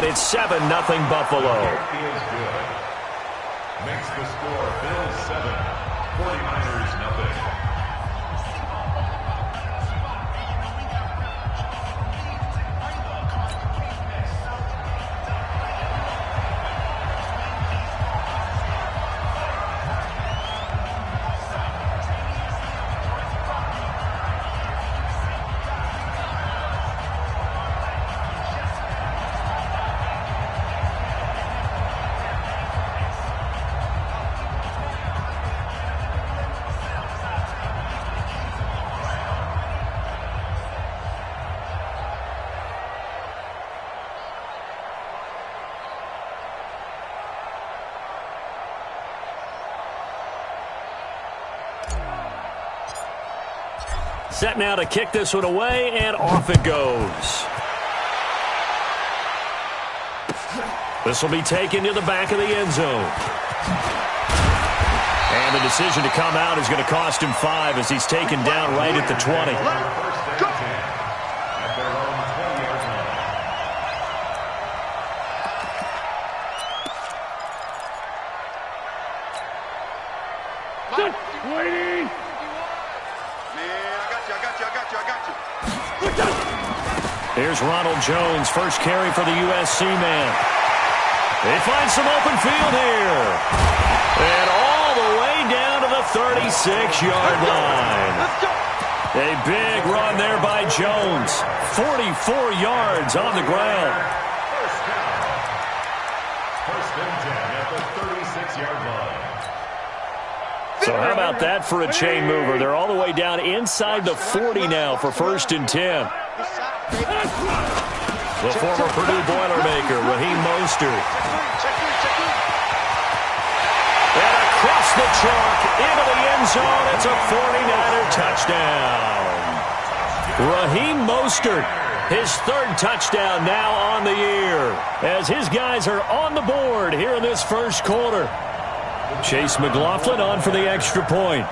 and it's 7-0 Buffalo. Makes the score Bills 7, 49ers nothing. Set now to kick this one away, and off it goes. This will be taken to the back of the end zone. And the decision to come out is going to cost him 5 as he's taken down right at the 20. Here's Ronald Jones, first carry for the USC man. They find some open field here. And all the way down to the 36-yard line. A big run there by Jones. 44 yards on the ground. First and 10 at the 36-yard line. So how about that for a chain mover? They're all the way down inside the 40 now for first and 10. The former Purdue Boilermaker, Raheem Mostert. And across the chalk into the end zone. It's a 49er touchdown. Raheem Mostert, his third touchdown now on the year, as his guys are on the board here in this first quarter. Chase McLaughlin on for the extra point.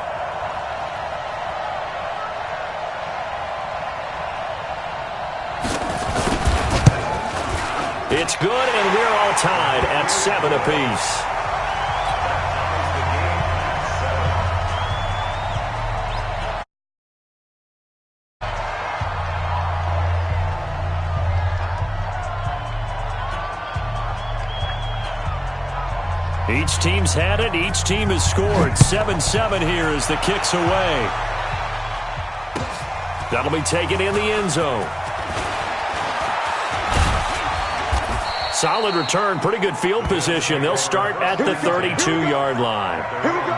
It's good, and we're all tied at 7 apiece. Each team's had it. Each team has scored. 7-7 here as the kick's away. That'll be taken in the end zone. Solid return, pretty good field position. They'll start at the 32-yard line. Here we go.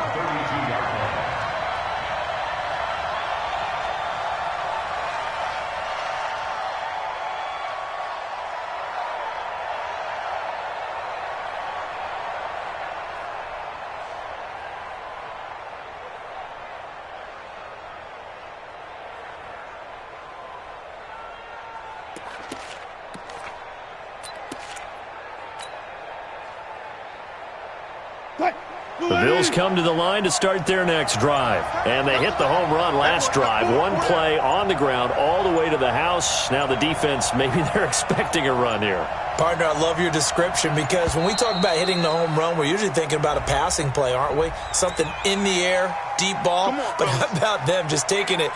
The Bills come to the line to start their next drive. And they hit the home run last drive. One play on the ground all the way to the house. Now the defense, maybe they're expecting a run here. Partner, I love your description because when we talk about hitting the home run, we're usually thinking about a passing play, aren't we? Something in the air, deep ball. But how about them just taking it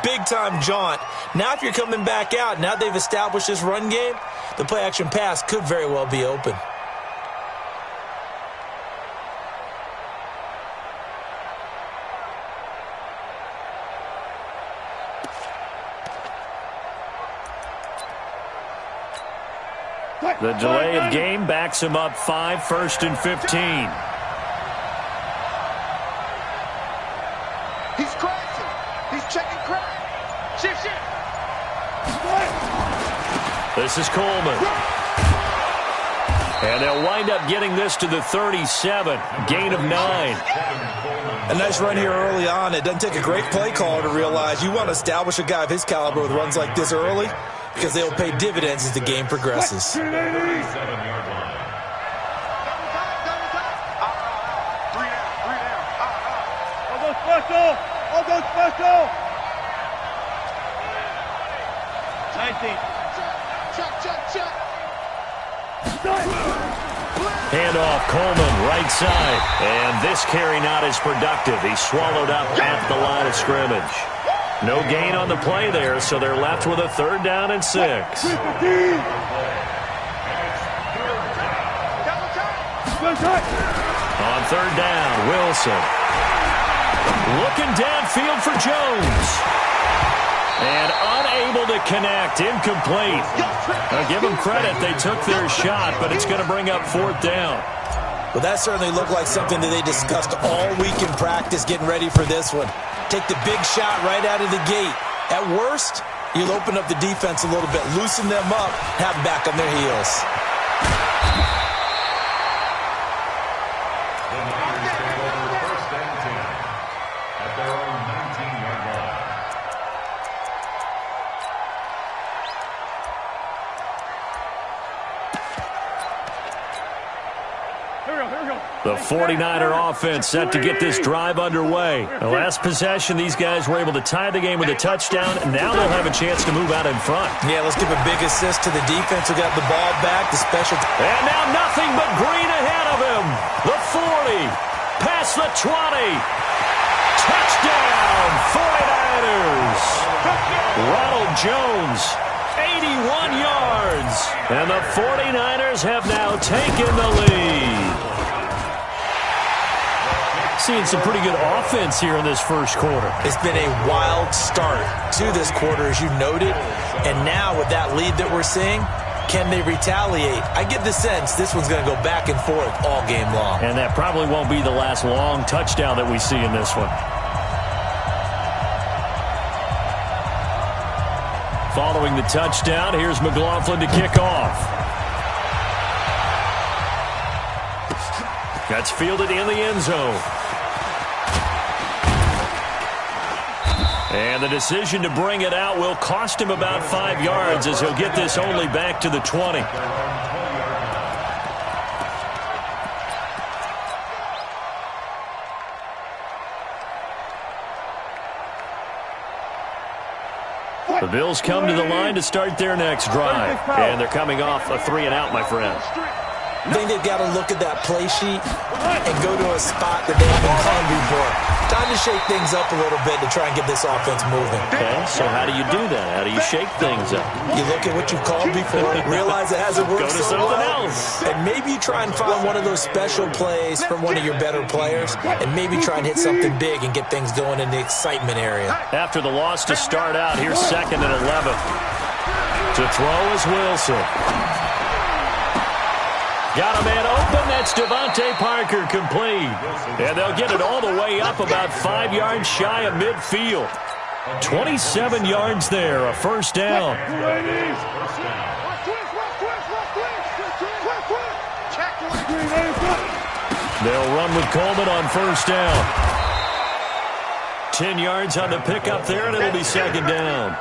big-time jaunt? Now if you're coming back out, now they've established this run game, the play-action pass could very well be open. The delay of game backs him up 5, first and 15. He's crashing. He's checking crack. Shift. This is Coleman. And they'll wind up getting this to the 37. Gain of 9. A nice run here early on. It doesn't take a great play caller to realize you want to establish a guy of his caliber with runs like this early, because they'll pay dividends as the game progresses. I'll go special. 19. Check. Handoff, Coleman, right side. And this carry not as productive. He's swallowed up at the line of scrimmage. No gain on the play there, so they're left with a 3rd down and 6. On 3rd down, Wilson. Looking downfield for Jones. And unable to connect. Incomplete. Now give them credit. They took their shot, but it's going to bring up 4th down. Well, that certainly looked like something that they discussed all week in practice getting ready for this one. Take the big shot right out of the gate. At worst, you'll open up the defense a little bit, loosen them up, have them back on their heels. The 49er offense set to get this drive underway. The last possession, these guys were able to tie the game with a touchdown, and now they'll have a chance to move out in front. Yeah, let's give a big assist to the defense who got the ball back. The special. And now nothing but green ahead of him. The 40, past the 20. Touchdown, 49ers. Ronald Jones, 81 yards. And the 49ers have now taken the lead. Seeing some pretty good offense here in this first quarter. It's been a wild start to this quarter, as you noted. And now with that lead that we're seeing, can they retaliate? I get the sense this one's going to go back and forth all game long. And that probably won't be the last long touchdown that we see in this one. Following the touchdown, here's McLaughlin to kick off. That's fielded in the end zone. And the decision to bring it out will cost him about 5 yards as he'll get this only back to the 20. The Bills come to the line to start their next drive. And they're coming off a 3-and-out, my friend. I think they've got to look at that play sheet and go to a spot that they've been hungry for. Time to shake things up a little bit to try and get this offense moving. Okay, so how do you do that? How do you shake things up? You look at what you've called before, realize it hasn't worked Go to so something well, else. and maybe try and find one of those special plays from one of your better players, and maybe try and hit something big and get things going in the excitement area. After the loss to start out, here's 2nd and 11. To throw is Wilson. Got a man open. That's Devontae Parker complete. And they'll get it all the way up about 5 yards shy of midfield. 27 yards there, a 1st down. They'll run with Coleman on 1st down. 10 yards on the pickup there, and it'll be 2nd down.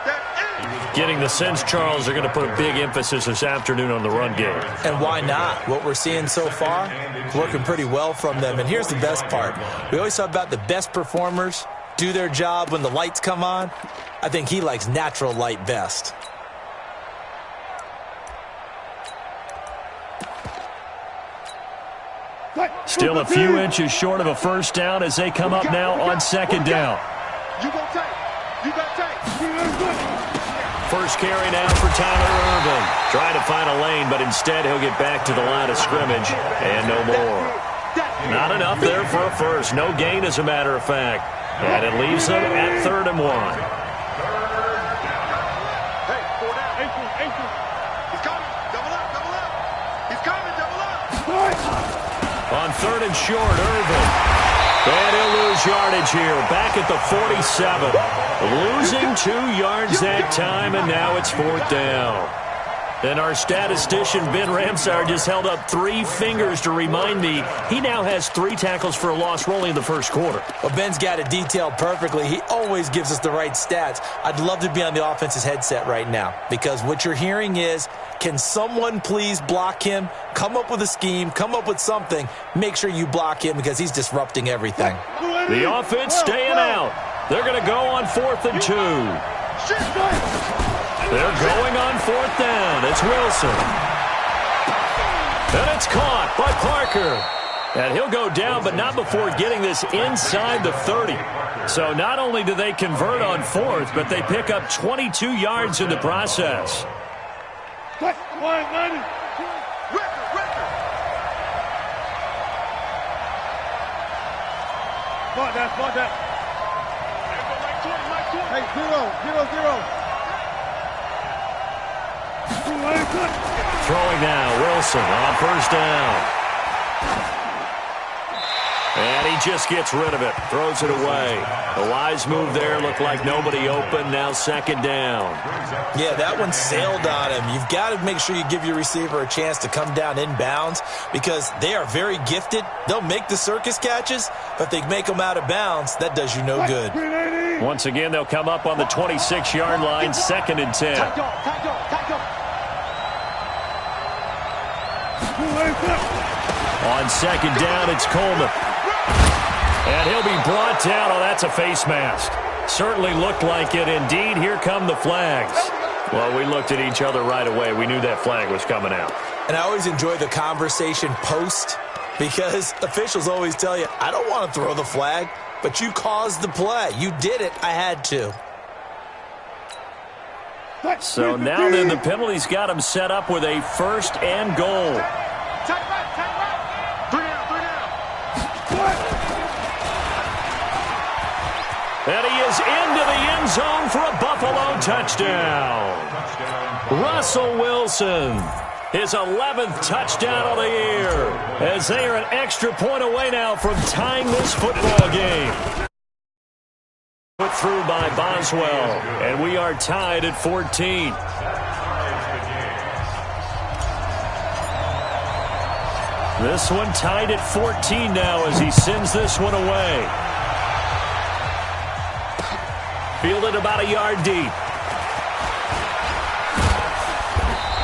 Getting the sense, Charles, they're going to put a big emphasis this afternoon on the run game. And why not? What we're seeing so far, working pretty well from them. And here's the best part. We always talk about the best performers do their job when the lights come on. I think he likes natural light best. Still a few inches short of a 1st down as they come up now on 2nd down. First carry now for Tyler Irvin. Trying to find a lane, but instead he'll get back to the line of scrimmage and no more. Not enough there for a first. No gain, as a matter of fact. And it leaves them at 3rd and 1. On 3rd and short, Irvin. And he'll lose yardage here. Back at the 47. Losing 2 yards that time, and now it's 4th down. And our statistician, Ben Ramsar, just held up 3 fingers to remind me he now has 3 tackles for a loss only in the first quarter. Well, Ben's got it detailed perfectly. He always gives us the right stats. I'd love to be on the offense's headset right now because what you're hearing is, can someone please block him? Come up with a scheme. Come up with something. Make sure you block him because he's disrupting everything. The offense staying out. They're going to go on 4th and 2. They're going on 4th down. It's Wilson. And it's caught by Parker. And he'll go down, but not before getting this inside the 30. So not only do they convert on fourth, but they pick up 22 yards in the process. Come on, that. Hey, 0-0-0. Throwing now, Wilson on first down. And he just gets rid of it, throws it away. A wise move there, looked like nobody open, now second down. Yeah, that one sailed on him. You've got to make sure you give your receiver a chance to come down inbounds because they are very gifted. They'll make the circus catches, but they make them out of bounds. That does you no good. Once again, they'll come up on the 26-yard line, 2nd and 10. On second down, it's Coleman. And he'll be brought down. Oh, that's a face mask. Certainly looked like it. Indeed, here come the flags. Well, we looked at each other right away. We knew that flag was coming out. And I always enjoy the conversation post because officials always tell you, I don't want to throw the flag, but you caused the play. You did it. I had to. So now then the penalty's got him set up with a 1st and goal. And he is into the end zone for a Buffalo touchdown. Russell Wilson, his 11th touchdown of the year, as they are an extra point away now from tying this football game. Put through by Boswell, and we are tied at 14. This one tied at 14 now as he sends this one away. Fielded about a yard deep.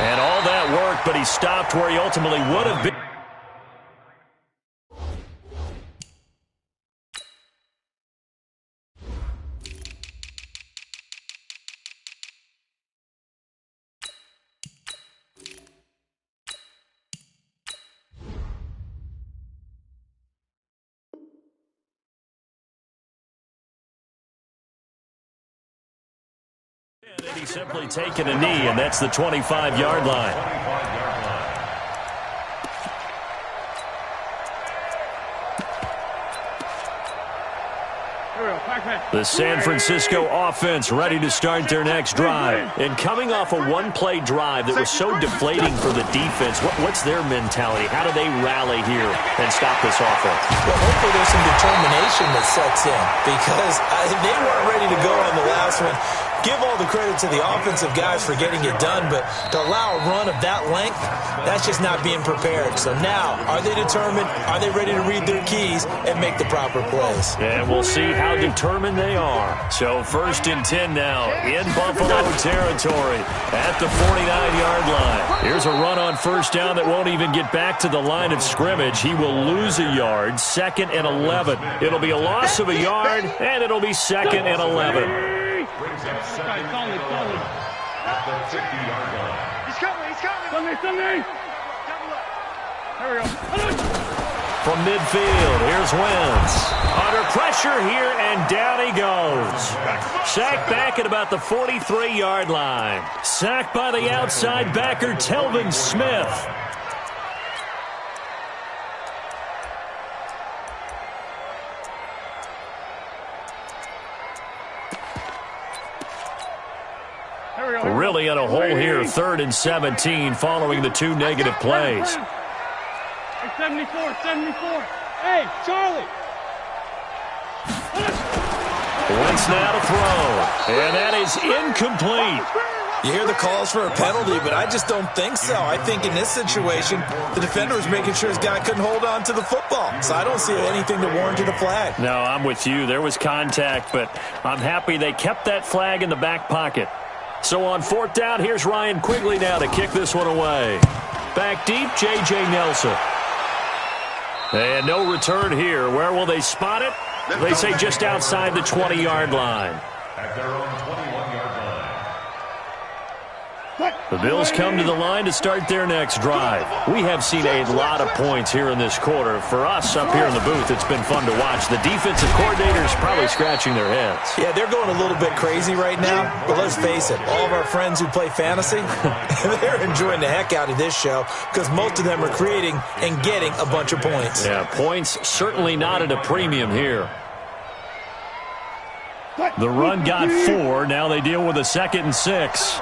And all that work, but he stopped where he ultimately would have been. And he's simply taken a knee, and that's the 25-yard line. The San Francisco offense ready to start their next drive. And coming off a one-play drive that was so deflating for the defense, what's their mentality? How do they rally here and stop this offense? Well, hopefully there's some determination that sets in because they weren't ready to go on the last one. Give all the credit to the offensive guys for getting it done, but to allow a run of that length, that's just not being prepared. So now, are they determined? Are they ready to read their keys and make the proper plays? And we'll see how determined they are. So 1st and 10 now in Buffalo territory at the 49-yard line. Here's a run on first down that won't even get back to the line of scrimmage. He will lose a yard, 2nd and 11. It'll be a loss of a yard, and it'll be 2nd and 11. Brings him 2nd at the 50-yard line. He's coming. Sunday. There we go. From midfield, here's Wentz. Under pressure here, and down he goes. Sacked back at about the 43-yard line. Sacked by the outside backer, Telvin Smith. Really in a hole here, 3rd and 17, following the 2 negative plays. 74. Hey, Charlie. Wentz now to throw, and that is incomplete. You hear the calls for a penalty, but I just don't think so. I think in this situation, the defender was making sure his guy couldn't hold on to the football. So I don't see anything to warrant a flag. No, I'm with you. There was contact, but I'm happy they kept that flag in the back pocket. So on 4th down, here's Ryan Quigley now to kick this one away. Back deep, J.J. Nelson. And no return here. Where will they spot it? They say just outside the 20-yard line. At their own 21-yard The Bills come to the line to start their next drive. We have seen a lot of points here in this quarter. For us up here in the booth, it's been fun to watch. The defensive coordinators probably scratching their heads. Yeah, they're going a little bit crazy right now. But let's face it, all of our friends who play fantasy, they're enjoying the heck out of this show because most of them are creating and getting a bunch of points. Yeah, points certainly not at a premium here. The run got 4. Now they deal with a 2nd and 6.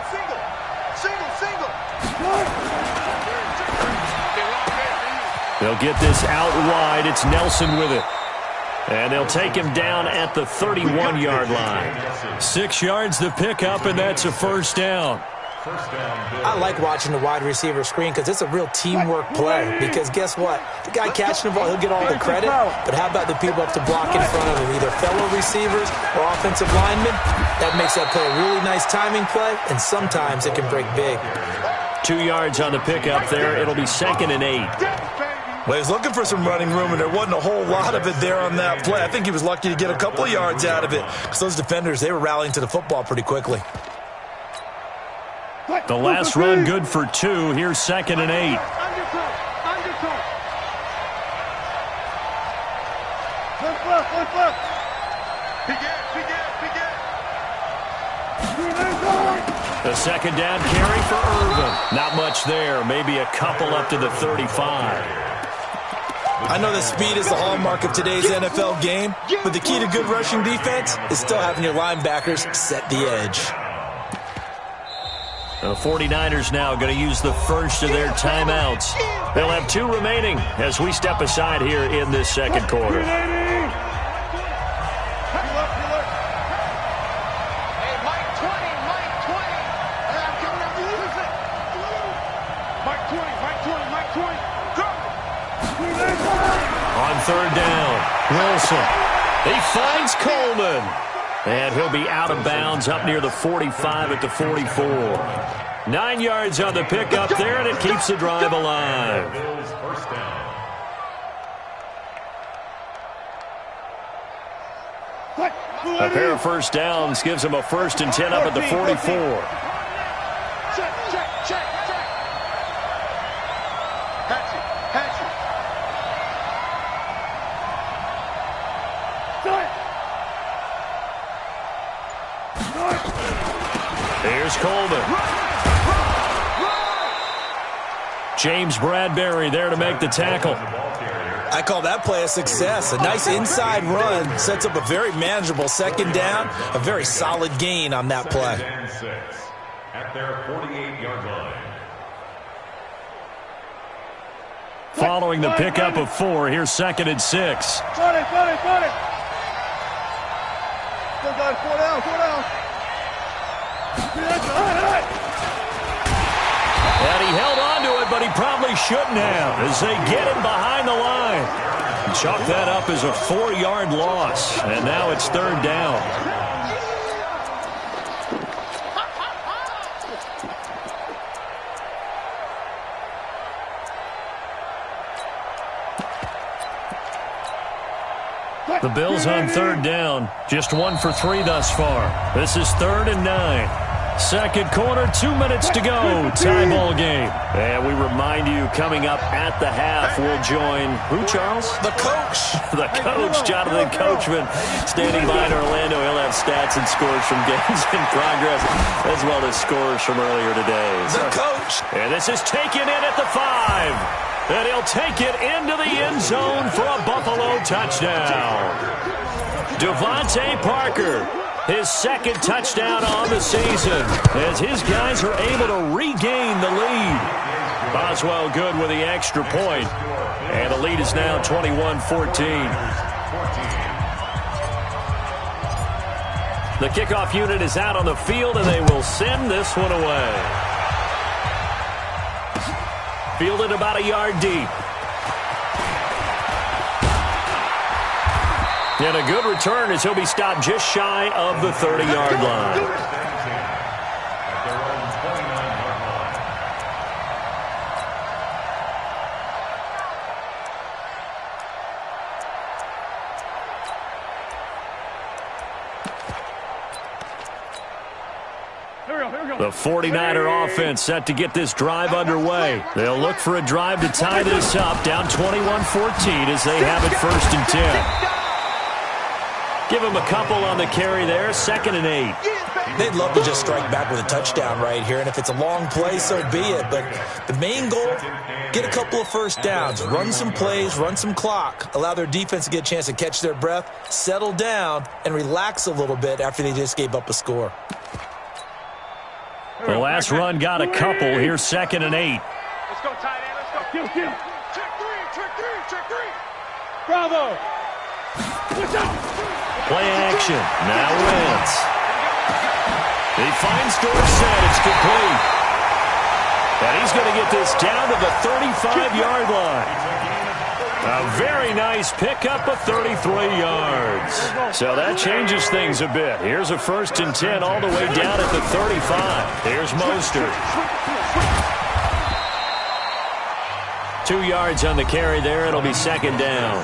They'll get this out wide. It's Nelson with it. And they'll take him down at the 31-yard line. 6 yards to pick up, and that's a first down. I like watching the wide receiver screen because it's a real teamwork play. Because guess what? The guy catching the ball, he'll get all the credit. But how about the people up to block in front of him, either fellow receivers or offensive linemen? That makes that play a really nice timing play, and sometimes it can break big. 2 yards on the pickup there. It'll be 2nd and 8. Well, he was looking for some running room, and there wasn't a whole lot of it there on that play. I think he was lucky to get a couple of yards out of it because those defenders, they were rallying to the football pretty quickly. The last run good for 2. Here's 2nd and 8. The 2nd down carry for Irvin. Not much there. Maybe a couple up to the 35. I know that speed is the hallmark of today's NFL game, but the key to good rushing defense is still having your linebackers set the edge. The 49ers now going to use the first of their timeouts. They'll have 2 remaining as we step aside here in this second quarter. On 3rd down, Wilson. He finds Coleman. And he'll be out of bounds up near the 45 at the 44. 9 yards on the pickup there, and it keeps the drive alive. A pair of first downs gives him a 1st and 10 up at the 44. Here's Coleman. James Bradbury there to make the tackle. I call that play a success. A nice inside run sets up a very manageable 2nd down. A very solid gain on that play. At their 48-yard line. Following the pickup of 4, here's 2nd and 6. Got it. Still got it. 4 down. And he held on to it, but he probably shouldn't have as they get him behind the line. Chalk that up as a 4-yard loss, and now it's 3rd down. The Bills on 3rd down, just 1 for 3 thus far. This is 3rd and 9. Second quarter, 2 minutes to go. Tie ball game. And we remind you, coming up at the half, we'll join who, Charles? The coach. The coach, Jonathan Coachman, standing by in Orlando. He'll have stats and scores from games in progress, as well as scores from earlier today. The coach. And this is taken in at the 5. And he'll take it into the end zone for a Buffalo touchdown. Devontae Parker, his 2nd touchdown on the season, as his guys are able to regain the lead. Boswell good with the extra point, and the lead is now 21-14. The kickoff unit is out on the field, and they will send this one away. Fielded about a yard deep. And a good return as he'll be stopped just shy of the 30-yard line. Here we go. The 49er offense set to get this drive underway. They'll look for a drive to tie this up, down 21-14 as they have it 1st and 10. Give them a couple on the carry there, 2nd and 8. They'd love to just strike back with a touchdown right here, and if it's a long play, so be it. But the main goal, get a couple of first downs, run some plays, run some clock, allow their defense to get a chance to catch their breath, settle down, and relax a little bit after they just gave up a score. The last run got a couple. Here's 2nd and 8. Let's go, tight end. Let's go. Kill. Check three. Bravo. Play action. Now Wentz. He finds Dorsett. It's complete. And he's going to get this down to the 35-yard line. A very nice pickup of 33 yards. So that changes things a bit. Here's a 1st and 10 all the way down at the 35. Here's Mostert. 2 yards on the carry there. It'll be 2nd down.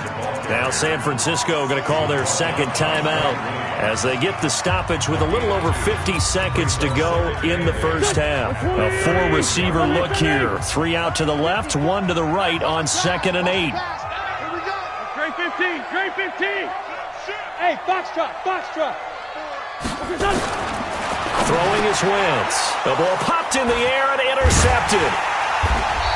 Now San Francisco going to call their 2nd timeout as they get the stoppage with a little over 50 seconds to go in the 1st half. A 4-receiver look here. 3 out to the left, 1 to the right on 2nd and 8. Great 15. Hey, box truck. Throwing is Wentz. The ball popped in the air and intercepted.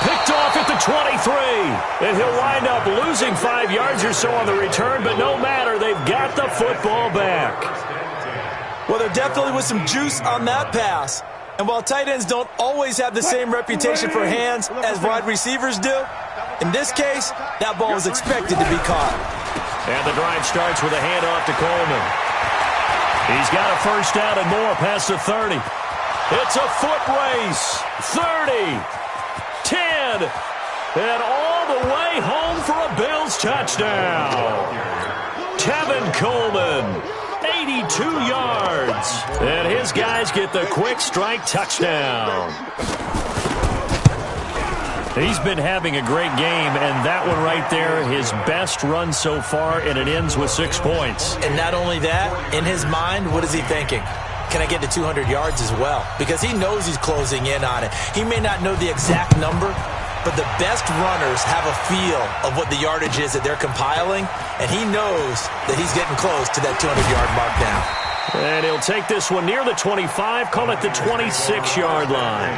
Picked off at the 23. And he'll wind up losing 5 yards or so on the return, but no matter, they've got the football back. Well, there definitely was some juice on that pass. And while tight ends don't always have the same reputation for hands as wide receivers do, in this case, that ball was expected to be caught. And the drive starts with a handoff to Coleman. He's got a 1st down and more past the 30. It's a foot race. 30. 10, and all the way home for a Bills touchdown. Tevin Coleman, 82 yards, and his guys get the quick strike touchdown. He's been having a great game, and that one right there, his best run so far, and it ends with 6 points. And not only that, in his mind, what is he thinking? Can I get to 200 yards as well? Because he knows he's closing in on it. He may not know the exact number, but the best runners have a feel of what the yardage is that they're compiling, and he knows that he's getting close to that 200-yard mark now. And he'll take this one near the 25, call it the 26-yard line.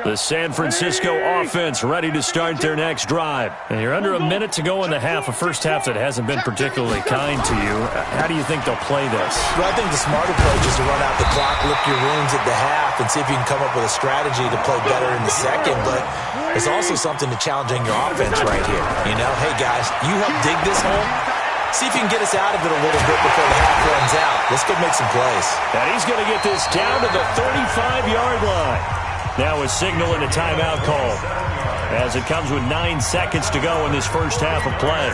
The San Francisco offense ready to start their next drive. And you're under a minute to go in the half, a 1st half that hasn't been particularly kind to you. How do you think they'll play this? Well, I think the smart approach is to run out the clock, lick your wounds at the half, and see if you can come up with a strategy to play better in the 2nd. But there's also something to challenging your offense right here. You know, hey, guys, you help dig this hole. See if you can get us out of it a little bit before the half runs out. Let's go make some plays. And he's going to get this down to the 35-yard line. Now a signal and a timeout call as it comes with 9 seconds to go in this 1st half of play.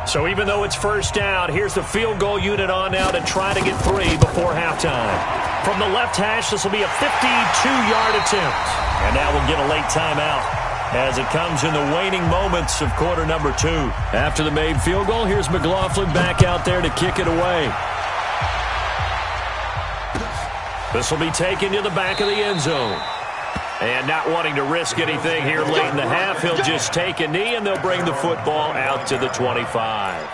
So even though it's 1st down, here's the field goal unit on now to try to get 3 before halftime. From the left hash, this will be a 52-yard attempt. And now we'll get a late timeout as it comes in the waning moments of quarter number 2. After the made field goal, here's McLaughlin back out there to kick it away. This will be taken to the back of the end zone. And not wanting to risk anything here late in the half, he'll just take a knee, and they'll bring the football out to the 25.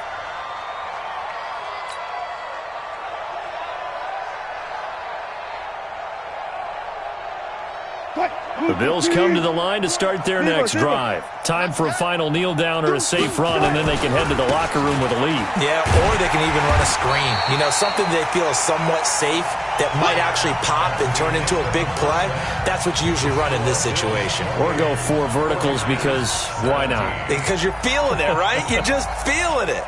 The Bills come to the line to start their next drive. Time for a final kneel down or a safe run, and then they can head to the locker room with a lead. Yeah, or they can even run a screen. You know, something they feel is somewhat safe that might actually pop and turn into a big play. That's what you usually run in this situation. Or go 4 verticals because why not? Because you're feeling it, right? You're just feeling it.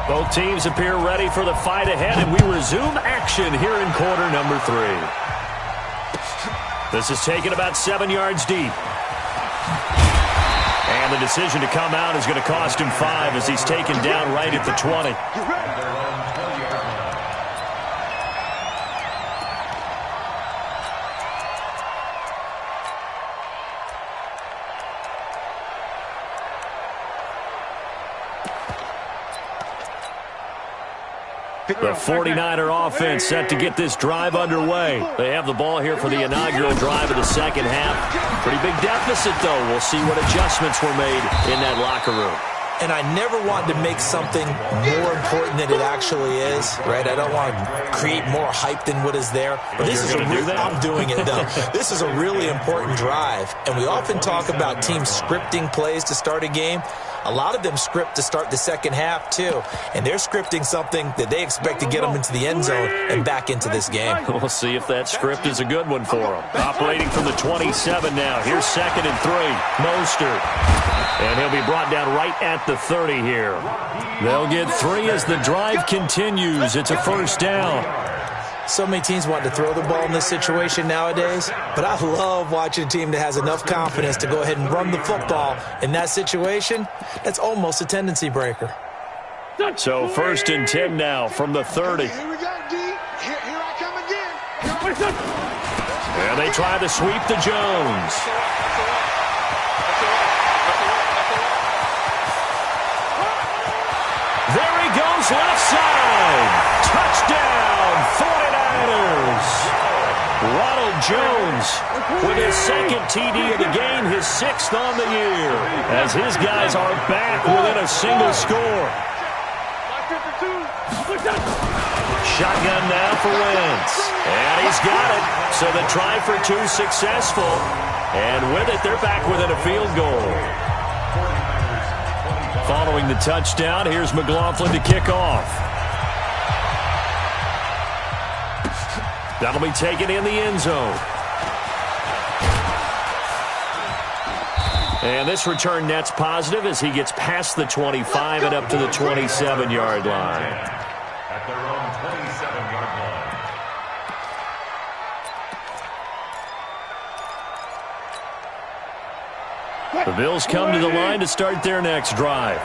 Both teams appear ready for the fight ahead, and we resume action here in quarter number 3. This is taken about 7 yards deep. And And the decision to come out is going to cost him 5 as he's taken down right at the 20. The 49er offense set to get this drive underway. They have the ball here for the inaugural drive of the second half. Pretty big deficit, though. We'll see what adjustments were made in that locker room. And I never wanted to make something more important than it actually is, right? I don't want to create more hype than what is there. But this is I'm doing it, though. This is a really important drive. And we often talk about teams scripting plays to start a game. A lot of them script to start the second half, too. And they're scripting something that they expect to get them into the end zone and back into this game. We'll see if that script is a good one for them. Operating from the 27 now. Here's 2nd and 3. Mostert. And he'll be brought down right at the 30 here. They'll get 3 as the drive continues. It's a first down. So many teams want to throw the ball in this situation nowadays, but I love watching a team that has enough confidence to go ahead and run the football in that situation. That's almost a tendency breaker. So 1st and 10 now from the 30. Here we go, D. Here I come again. And they try to sweep to Jones. There he goes, left side. Touchdown, 49ers. Ronald Jones with his 2nd TD of the game, his 6th on the year, as his guys are back within a single score. Shotgun now for Wentz. And he's got it. So the try for 2 successful. And with it, they're back within a field goal. Following the touchdown, here's McLaughlin to kick off. That'll be taken in the end zone. And this return net's positive as he gets past the 25 and up to the 27-yard line. At their own 27-yard line. The Bills come to the line to start their next drive.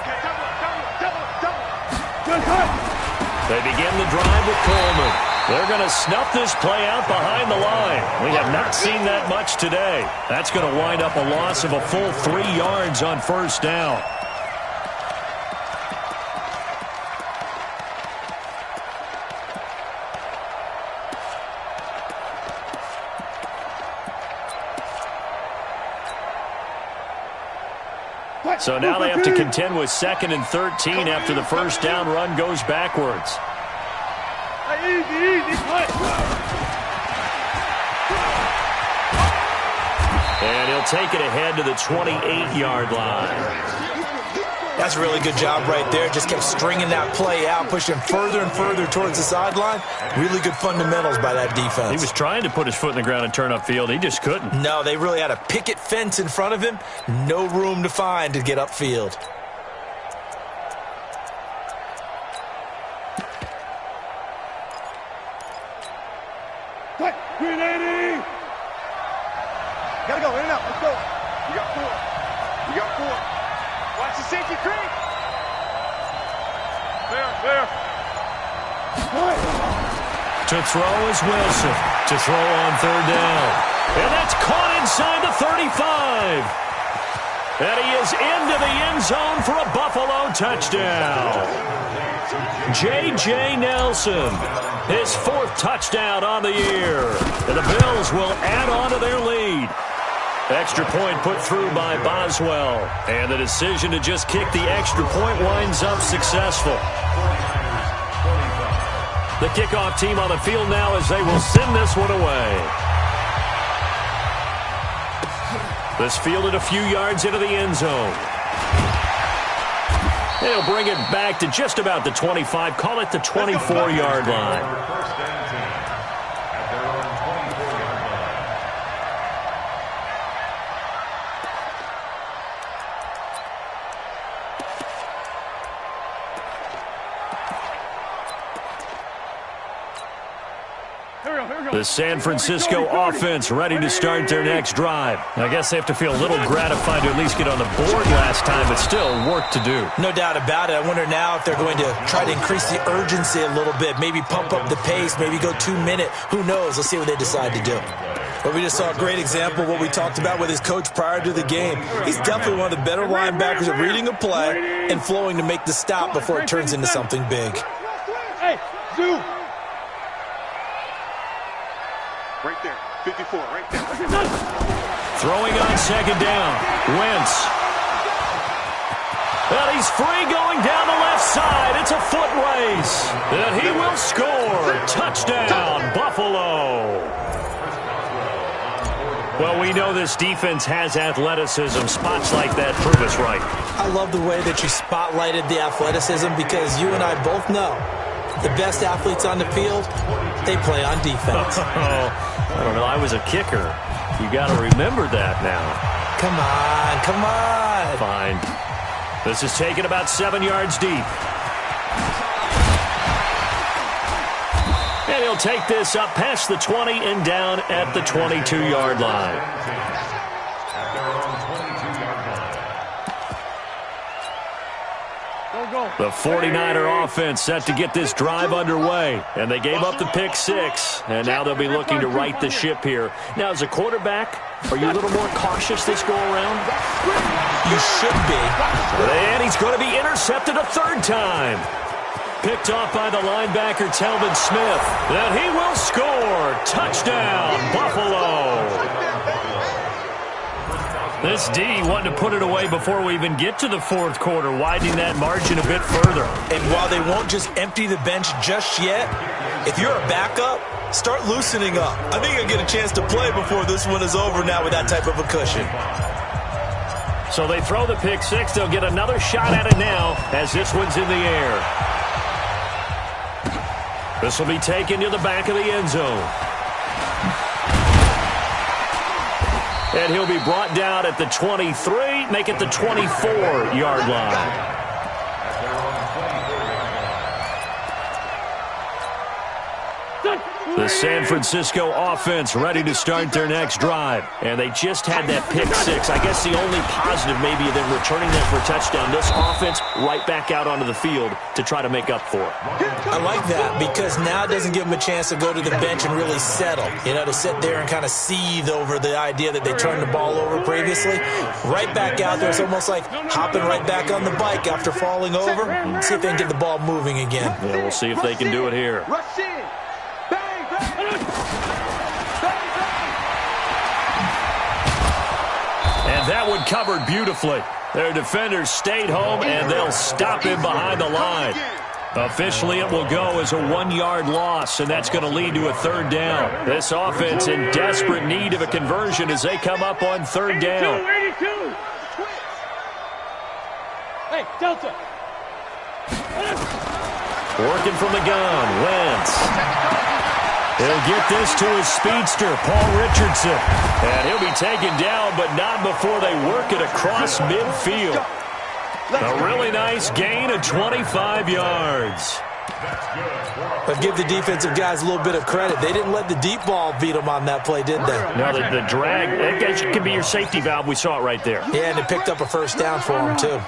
They begin the drive with Coleman. They're going to snuff this play out behind the line. We have not seen that much today. That's going to wind up a loss of a full 3 yards on first down. So now they have to contend with 2nd and 13 after the first down run goes backwards. And he'll take it ahead to the 28-yard line. That's a really good job right there. Just kept stringing that play out, pushing further and further towards the sideline. Really good fundamentals by that defense. He was trying to put his foot in the ground and turn upfield. He just couldn't. No, they really had a picket fence in front of him. No room to find to get upfield. Gotta go, in and out, let's go. We got 4. We got 4. Watch the safety creep. There. To throw is Wilson. To throw on 3rd down. And that's caught inside the 35. And he is into the end zone for a Buffalo touchdown. J.J. Nelson, his 4th touchdown on the year. And the Bills will add on to their lead. Extra point put through by Boswell. And the decision to just kick the extra point winds up successful. The kickoff team on the field now as they will send this one away. This fielded a few yards into the end zone. They'll bring it back to just about the 25. Call it the 24-yard line. Here we go. The San Francisco offense ready to start their next drive. I guess they have to feel a little gratified to at least get on the board last time, but still work to do. No doubt about it. I wonder now if they're going to try to increase the urgency a little bit, maybe pump up the pace, maybe go 2 minute. Who knows? Let's see what they decide to do. But we just saw a great example of what we talked about with his coach prior to the game. He's definitely one of the better linebackers at reading a play and flowing to make the stop before it turns into something big. Hey, Zoo. Right there, 54, right there. Throwing on second down. Wentz. And he's free going down the left side. It's a foot race. And he will score. Touchdown, Buffalo. Well, we know this defense has athleticism. Spots like that prove us right. I love the way that you spotlighted the athleticism because you and I both know the best athletes on the field, they play on defense. I don't know. I was a kicker. You got to remember that now. Come on, come on. Fine. This is taken about 7 yards deep. And he'll take this up past the 20 and down at the 22-yard line. The 49er offense set to get this drive underway. And they gave up the pick six. And now they'll be looking to right the ship here. Now, as a quarterback, are you a little more cautious this go-around? You should be. And he's going to be intercepted a third time. Picked off by the linebacker, Telvin Smith. And he will score. Touchdown, Buffalo. This D wanting to put it away before we even get to the fourth quarter, widening that margin a bit further. And while they won't just empty the bench just yet, if you're a backup, start loosening up. I think you'll get a chance to play before this one is over now with that type of a cushion. So they throw the pick six. They'll get another shot at it now as this one's in the air. This will be taken to the back of the end zone. And he'll be brought down at the 23, make it the 24-yard line. The San Francisco offense ready to start their next drive. And they just had that pick six. I guess the only positive maybe of them returning that for a touchdown. This offense right back out onto the field to try to make up for it. I like that because now it doesn't give them a chance to go to the bench and really settle. You know, to sit there and kind of seethe over the idea that they turned the ball over previously. Right back out there. It's almost like hopping right back on the bike after falling over. See if they can get the ball moving again. Yeah, we'll see if they can do it here. Rush in. And that one covered beautifully. Their defenders stayed home, and they'll stop him behind the line. Officially, it will go as a 1-yard loss, and that's going to lead to a third down. This offense in desperate need of a conversion as they come up on third down. 82. Hey, Delta. Working from the gun, Wentz. He'll get this to his speedster, Paul Richardson. And he'll be taken down, but not before they work it across midfield. A really nice gain of 25 yards. But give the defensive guys a little bit of credit. They didn't let the deep ball beat them on that play, did they? No, the drag, that could be your safety valve. We saw it right there. Yeah, and it picked up a first down for them, too.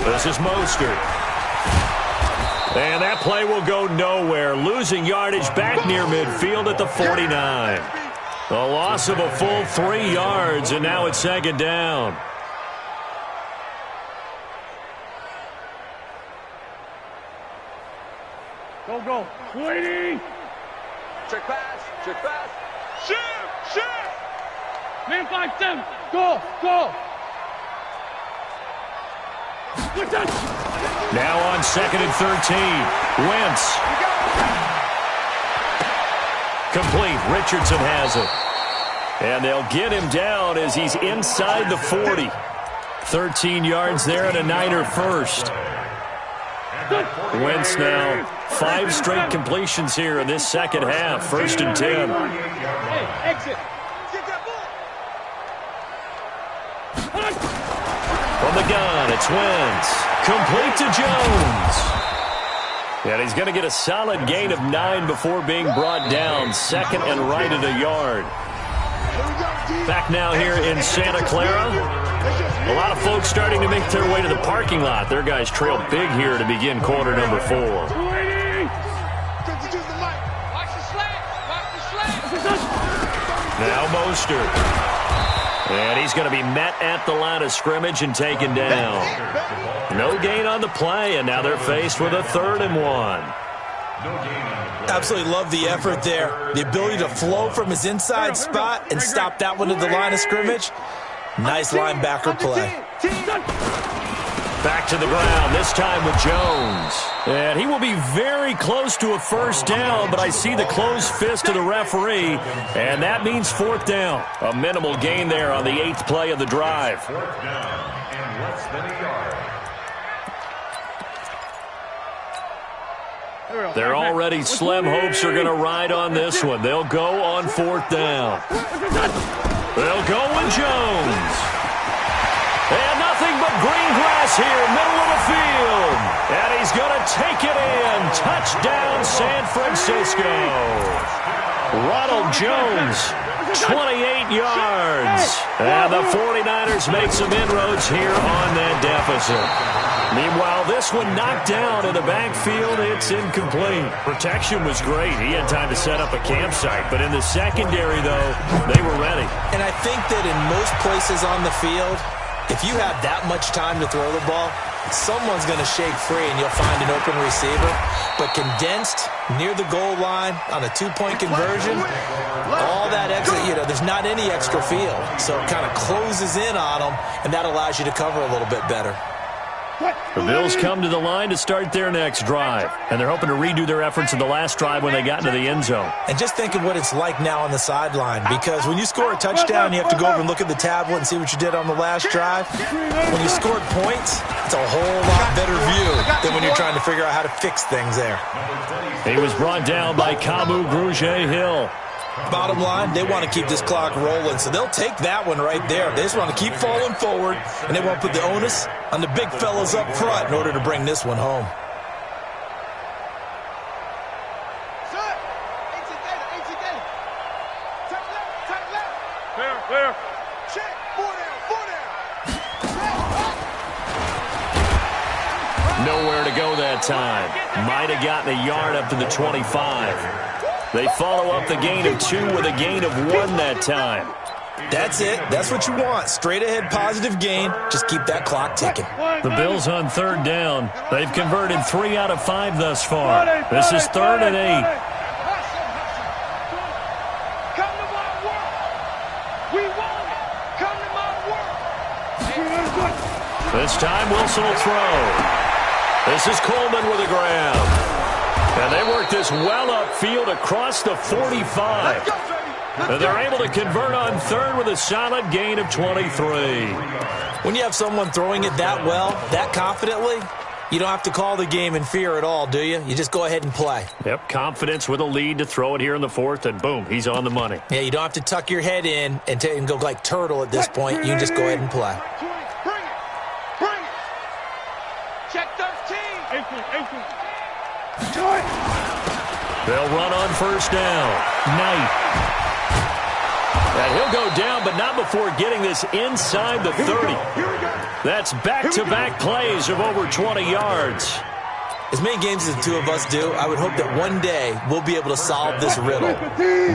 This is Mostert. And that play will go nowhere. Losing yardage back near midfield at the 49. A loss of a full 3 yards, and now it's second down. Go. Waiting. Check pass. Shoot. Man 5-7. Go. Now on 2nd and 13. Wentz. Complete. Richardson has it. And they'll get him down as he's inside the 40. 13 yards there and a Niner first. Wentz now 5 straight completions here in this second half. 1st and 10. Hey, exit. From the gun, it's Wentz. Complete to Jones. And he's going to get a solid gain of 9 before being brought down. Second and right at a yard. Back now here in Santa Clara. A lot of folks starting to make their way to the parking lot. Their guys trail big here to begin quarter number 4. Now Mostert. And he's going to be met at the line of scrimmage and taken down. No gain on the play, and now they're faced with a 3rd and 1. Absolutely love the effort there. The ability to flow from his inside spot and stop that one at the line of scrimmage. Nice linebacker play. Back to the ground, this time with Jones. And he will be very close to a first down, but I see the closed fist of the referee, and that means 4th down. A minimal gain there on the 8th play of the drive. 4th down and less than a yard. They're already slim hopes are going to ride on this one. They'll go on 4th down. They'll go with Jones. And nothing but green grass here, middle of the field. And he's going to take it in. Touchdown, San Francisco. Ronald Jones, 28 yards. And the 49ers make some inroads here on that deficit. Meanwhile, this one knocked down in the backfield. It's incomplete. Protection was great. He had time to set up a campsite. But in the secondary, though, they were ready. And I think that in most places on the field, if you have that much time to throw the ball, someone's going to shake free and you'll find an open receiver. But condensed near the goal line on a 2-point conversion, all that extra, there's not any extra field. So it kind of closes in on them, and that allows you to cover a little bit better. The Bills come to the line to start their next drive, and they're hoping to redo their efforts in the last drive when they got into the end zone. And just think of what it's like now on the sideline, because when you score a touchdown, you have to go over and look at the tablet and see what you did on the last drive. When you scored points, it's a whole lot better view than when you're trying to figure out how to fix things there. He was brought down by Kamu Grugier-Hill. Bottom line, they want to keep this clock rolling, so they'll take that one right there. They just want to keep falling forward, and they want to put the onus on the big fellas up front in order to bring this one home. Nowhere to go that time. Might have gotten a yard up to the 25. They follow up the gain of 2 with a gain of 1 that time. That's it. That's what you want. Straight ahead positive gain. Just keep that clock ticking. The Bills on 3rd down. They've converted 3 out of 5 thus far. This is 3rd and 8. Come to my work. We want it. Come to my work. This time Wilson will throw. This is Coleman with the grab. And they work this well upfield across the 45. And they're able to convert on 3rd with a solid gain of 23. When you have someone throwing it that well, that confidently, you don't have to call the game in fear at all, do you? You just go ahead and play. Yep, confidence with a lead to throw it here in the 4th, and boom, he's on the money. Yeah, you don't have to tuck your head in and go like turtle at this point. You can just go ahead and play. Bring it. Bring it. Check 13. 18. They'll run on 1st down. Knight. And he'll go down, but not before getting this inside the 30. That's back-to-back plays of over 20 yards. As many games as the two of us do, I would hope that one day we'll be able to solve this riddle.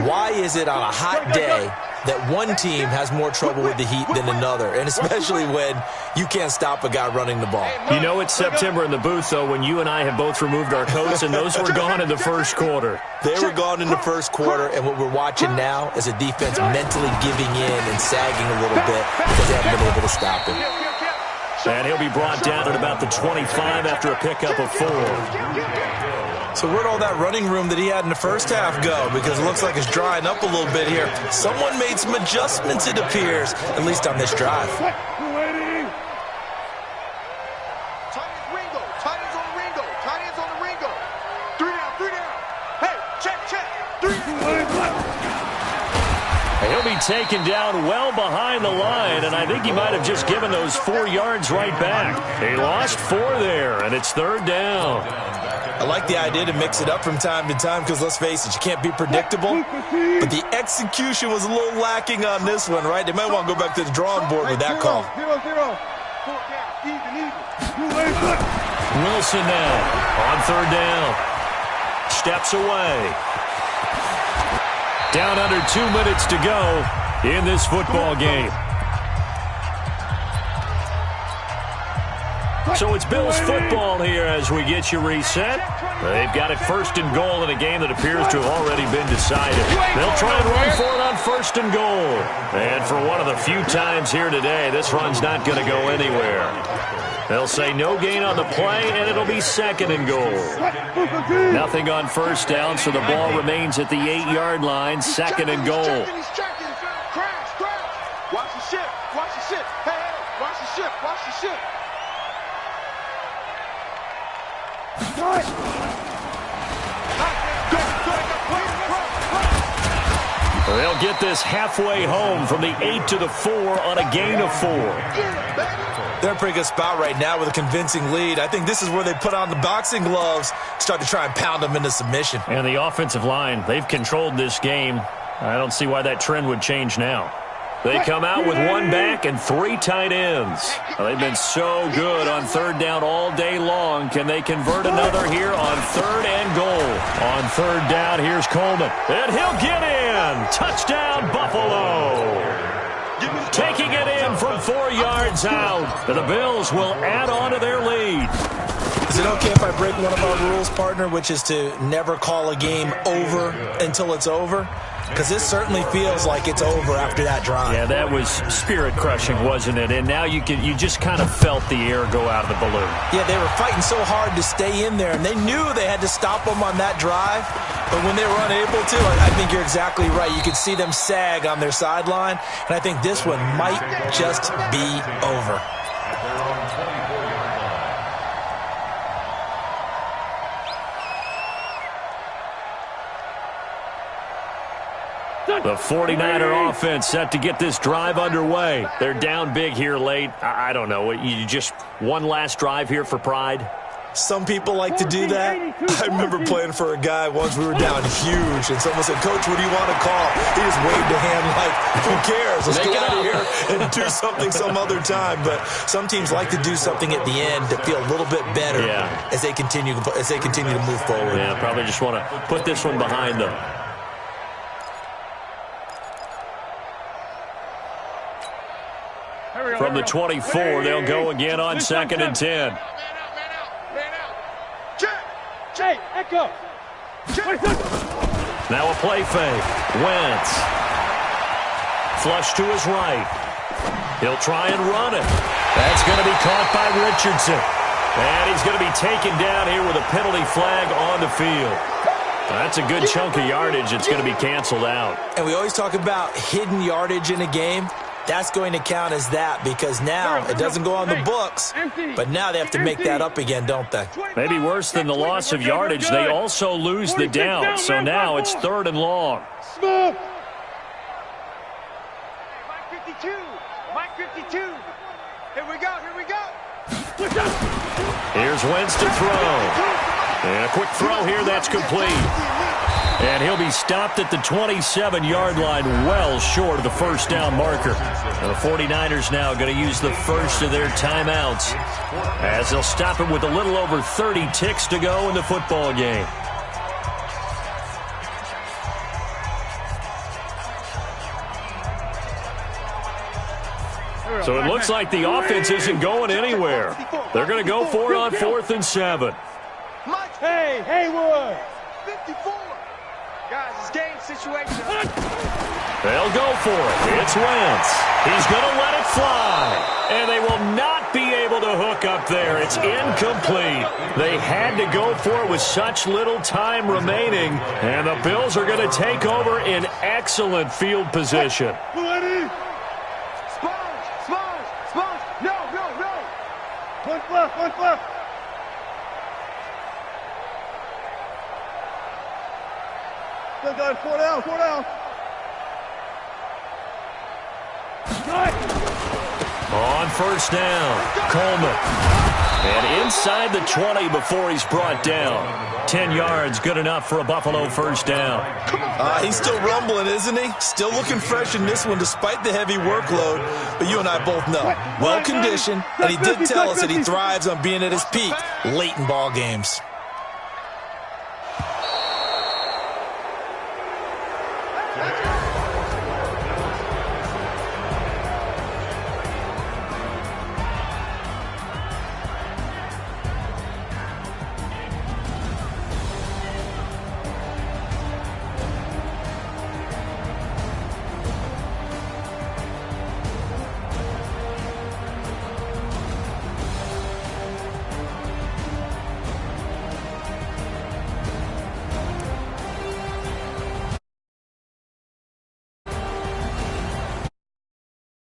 Why is it on a hot day that one team has more trouble with the heat than another, and especially when you can't stop a guy running the ball? You know it's September in the booth, though, when you and I have both removed our coats, and those were gone in the first quarter. They were gone in the first quarter, and what we're watching now is a defense mentally giving in and sagging a little bit because they haven't been able to stop him. And he'll be brought down at about the 25 after a pickup of 4. So where'd all that running room that he had in the first half go? Because it looks like it's drying up a little bit here. Someone made some adjustments, it appears, at least on this drive. Tight ends on the Ringo. 3 down. Hey, check. 3. He'll be taken down well behind the line, and I think he might have just given those 4 yards right back. He lost 4 there, and it's 3rd down. I like the idea to mix it up from time to time because, let's face it, you can't be predictable. But the execution was a little lacking on this one, right? They might want to go back to the drawing board with that call. 0-0. Wilson now on third down. Steps away. Down under 2 minutes to go in this football game. So it's Bills football here as we get you reset. They've got it first and goal in a game that appears to have already been decided. They'll try and run for it on first and goal. And for one of the few times here today, this run's not going to go anywhere. They'll say no gain on the play, and it'll be second and goal. Nothing on first down, so the ball remains at the 8-yard line, second and goal. Watch the ship. Watch the ship. Hey, watch the ship. Watch the ship. They'll get this halfway home from the 8 to the 4 on a gain of 4. They're in a pretty good spot right now with a convincing lead. I think this is where they put on the boxing gloves, start to try and pound them into submission. And the offensive line, they've controlled this game. I don't see why that trend would change now. They come out with one back and 3 tight ends. Well, they've been so good on third down all day long. Can they convert another here on third and goal? On third down, here's Coleman. And he'll get in. Touchdown, Buffalo. Taking it in from 4 yards out. The Bills will add on to their lead. Is it okay if I break one of our rules, partner, which is to never call a game over until it's over? Because this certainly feels like it's over after that drive. Yeah, that was spirit-crushing, wasn't it? And now you just kind of felt the air go out of the balloon. Yeah, they were fighting so hard to stay in there, and they knew they had to stop them on that drive. But when they were unable to, I think you're exactly right. You could see them sag on their sideline, and I think this one might just be over. The 49er offense set to get this drive underway. They're down big here late. I don't know. You just one last drive here for pride? Some people like to do that. I remember playing for a guy once. We were down huge, and someone said, "Coach, what do you want to call?" He just waved a hand like, "Who cares? Let's get out of here and do something some other time." But some teams like to do something at the end to feel a little bit better as they continue to move forward. Yeah, probably just want to put this one behind them. From the 24, they'll go again on second and 10. Jay, echo. Now a play fake. Wentz. Flush to his right. He'll try and run it. That's going to be caught by Richardson. And he's going to be taken down here with a penalty flag on the field. That's a good chunk of yardage. It's going to be canceled out. And we always talk about hidden yardage in a game. That's going to count as that because now it doesn't go on the books, but now they have to make that up again, don't they? Maybe worse than the loss of yardage, they also lose the down. So now it's third and long. Mike 52. Mike 52. Here we go. Here's Wentz to throw. And a quick throw here that's complete. And he'll be stopped at the 27-yard line, well short of the first down marker. And the 49ers now going to use the first of their timeouts as they'll stop it with a little over 30 ticks to go in the football game. So it looks like the offense isn't going anywhere. They're going to go for it on 4th and 7. Hey, Haywood. 54. Guys, it's game situation. They'll go for it. It's Wentz. He's going to let it fly. And they will not be able to hook up there. It's incomplete. They had to go for it with such little time remaining. And the Bills are going to take over in excellent field position. No. One left. Still got 4 down. On first down, Coleman. And inside the 20 before he's brought down. 10 yards, good enough for a Buffalo first down. He's still rumbling, isn't he? Still looking fresh in this one despite the heavy workload. But you and I both know, well-conditioned, and he did tell us that he thrives on being at his peak late in ball games.